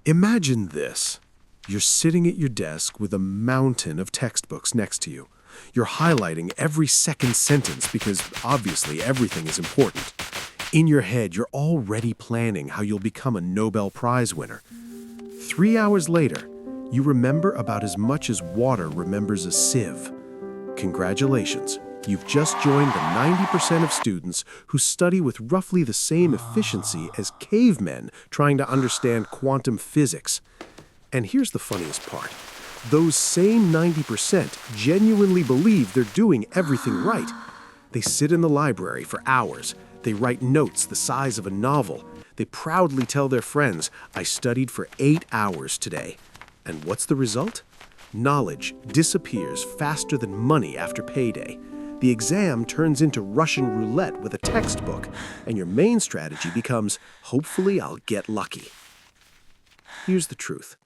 Imagine this. You're sitting at your desk with a mountain of textbooks next to you. You're highlighting every second sentence because obviously everything is important. In your head, you're already planning how you'll become a Nobel Prize winner. 3 hours later, you remember about as much as water remembers a sieve. Congratulations, you've just joined the 90% of students who study with roughly the same efficiency as cavemen trying to understand quantum physics. And here's the funniest part. Those same 90% genuinely believe they're doing everything right. They sit in the library for hours. They write notes the size of a novel. They proudly tell their friends, "I studied for 8 hours today." And what's the result? Knowledge disappears faster than money after payday. The exam turns into Russian roulette with a textbook, and your main strategy becomes, hopefully I'll get lucky. Here's the truth.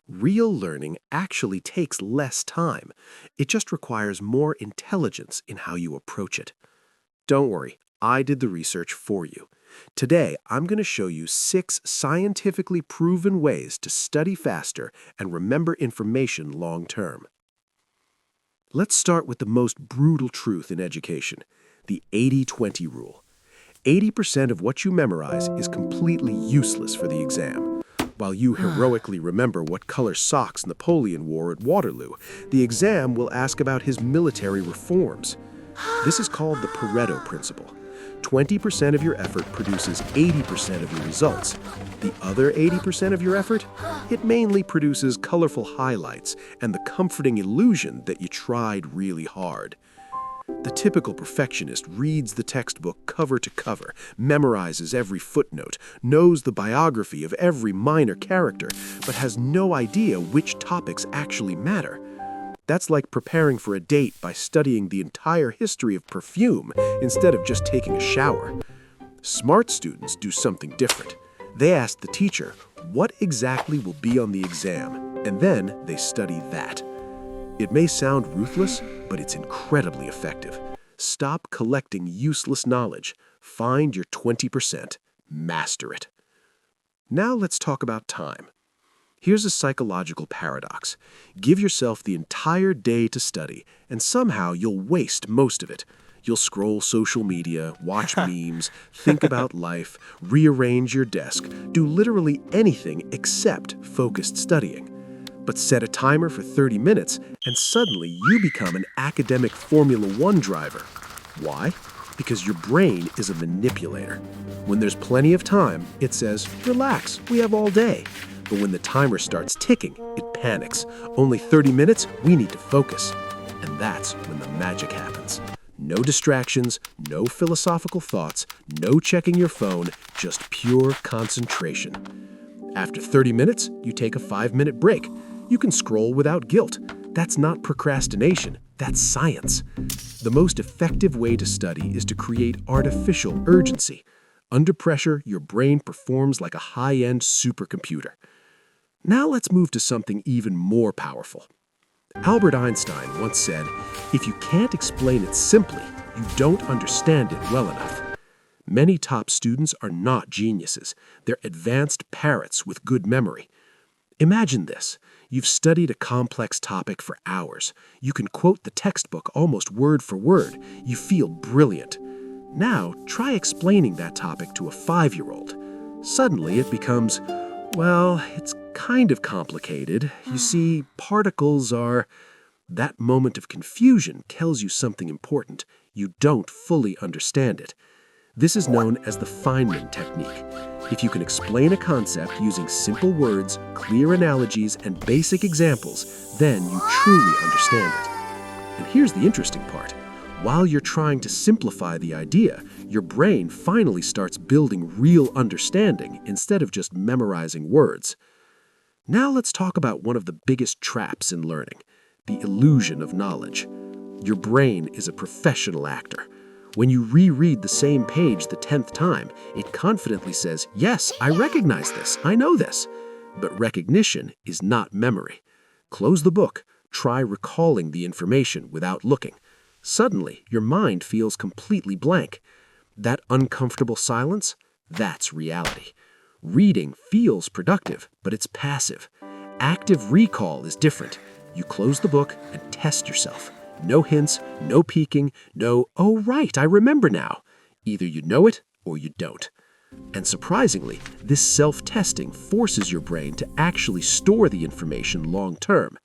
Real learning actually takes less time. It just requires more intelligence in how you approach it. Don't worry, I did the research for you. Today, I'm going to show you 6 scientifically proven ways to study faster and remember information long term. Let's start with the most brutal truth in education, the 80-20 rule. 80% of what you memorize is completely useless for the exam. While you heroically remember what color socks Napoleon wore at Waterloo, the exam will ask about his military reforms. This is called the Pareto principle. 20% of your effort produces 80% of your results. The other 80% of your effort? It mainly produces colorful highlights and the comforting illusion that you tried really hard. The typical perfectionist reads the textbook cover to cover, memorizes every footnote, knows the biography of every minor character, but has no idea which topics actually matter. That's like preparing for a date by studying the entire history of perfume instead of just taking a shower. Smart students do something different. They ask the teacher, what exactly will be on the exam, and then they study that. It may sound ruthless, but it's incredibly effective. Stop collecting useless knowledge. Find your 20%. Master it. Now let's talk about time. Here's a psychological paradox. Give yourself the entire day to study, and somehow you'll waste most of it. You'll scroll social media, watch memes, think about life, rearrange your desk, do literally anything except focused studying. But set a timer for 30 minutes, and suddenly you become an academic Formula One driver. Why? Because your brain is a manipulator. When there's plenty of time, it says, relax, we have all day. But when the timer starts ticking, it panics. Only 30 minutes, we need to focus. And that's when the magic happens. No distractions, no philosophical thoughts, no checking your phone, just pure concentration. After 30 minutes, you take a 5-minute break. You can scroll without guilt. That's not procrastination, that's science. The most effective way to study is to create artificial urgency. Under pressure, your brain performs like a high-end supercomputer. Now let's move to something even more powerful. Albert Einstein once said, if you can't explain it simply, you don't understand it well enough. Many top students are not geniuses. They're advanced parrots with good memory. Imagine this. You've studied a complex topic for hours. You can quote the textbook almost word for word. You feel brilliant. Now, try explaining that topic to a 5-year-old. Suddenly, it becomes, well, it's kind of complicated. You see, particles are... That moment of confusion tells you something important. You don't fully understand it. This is known as the Feynman Technique. If you can explain a concept using simple words, clear analogies, and basic examples, then you truly understand it. And here's the interesting part. While you're trying to simplify the idea, your brain finally starts building real understanding instead of just memorizing words. Now let's talk about one of the biggest traps in learning, the illusion of knowledge. Your brain is a professional actor. When you reread the same page the 10th time, it confidently says, yes, I recognize this, I know this. But recognition is not memory. Close the book, try recalling the information without looking. Suddenly, your mind feels completely blank. That uncomfortable silence, that's reality. Reading feels productive, but it's passive. Active recall is different. You close the book and test yourself. No hints, no peeking, no, oh right, I remember now. Either you know it or you don't. And surprisingly, this self-testing forces your brain to actually store the information long-term.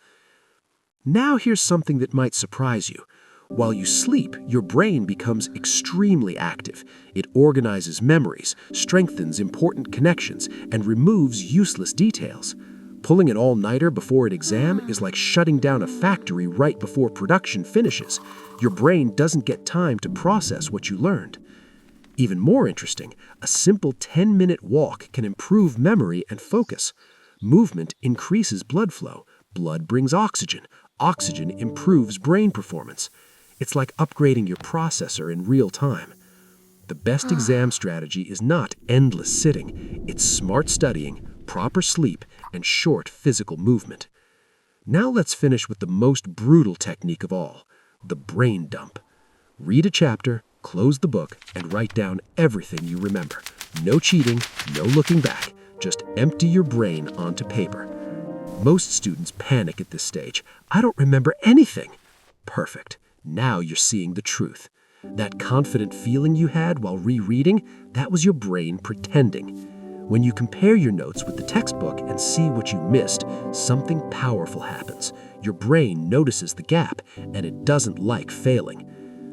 Now here's something that might surprise you. While you sleep, your brain becomes extremely active. It organizes memories, strengthens important connections, and removes useless details. Pulling an all-nighter before an exam is like shutting down a factory right before production finishes. Your brain doesn't get time to process what you learned. Even more interesting, a simple 10-minute walk can improve memory and focus. Movement increases blood flow. Blood brings oxygen. Oxygen improves brain performance. It's like upgrading your processor in real time. The best exam strategy is not endless sitting. It's smart studying, proper sleep, and short physical movement. Now let's finish with the most brutal technique of all, the brain dump. Read a chapter, close the book, and write down everything you remember. No cheating, no looking back. Just empty your brain onto paper. Most students panic at this stage. I don't remember anything. Perfect. Now you're seeing the truth. That confident feeling you had while rereading, that was your brain pretending. When you compare your notes with the textbook and see what you missed, something powerful happens. Your brain notices the gap, and it doesn't like failing.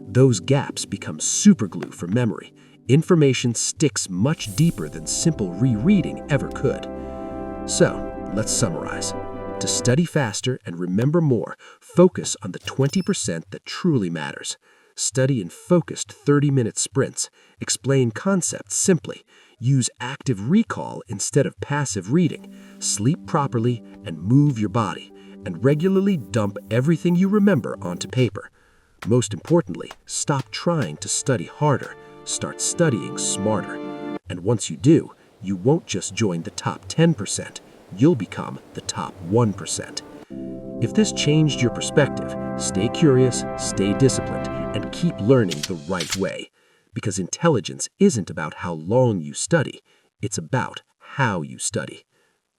Those gaps become superglue for memory. Information sticks much deeper than simple rereading ever could. So, let's summarize. To study faster and remember more, focus on the 20% that truly matters. Study in focused 30-minute sprints. Explain concepts simply. Use active recall instead of passive reading. Sleep properly and move your body. And regularly dump everything you remember onto paper. Most importantly, stop trying to study harder. Start studying smarter. And once you do, you won't just join the top 10%. You'll become the top 1%. If this changed your perspective, stay curious, stay disciplined, and keep learning the right way. Because intelligence isn't about how long you study, it's about how you study.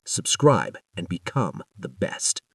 Subscribe and become the best.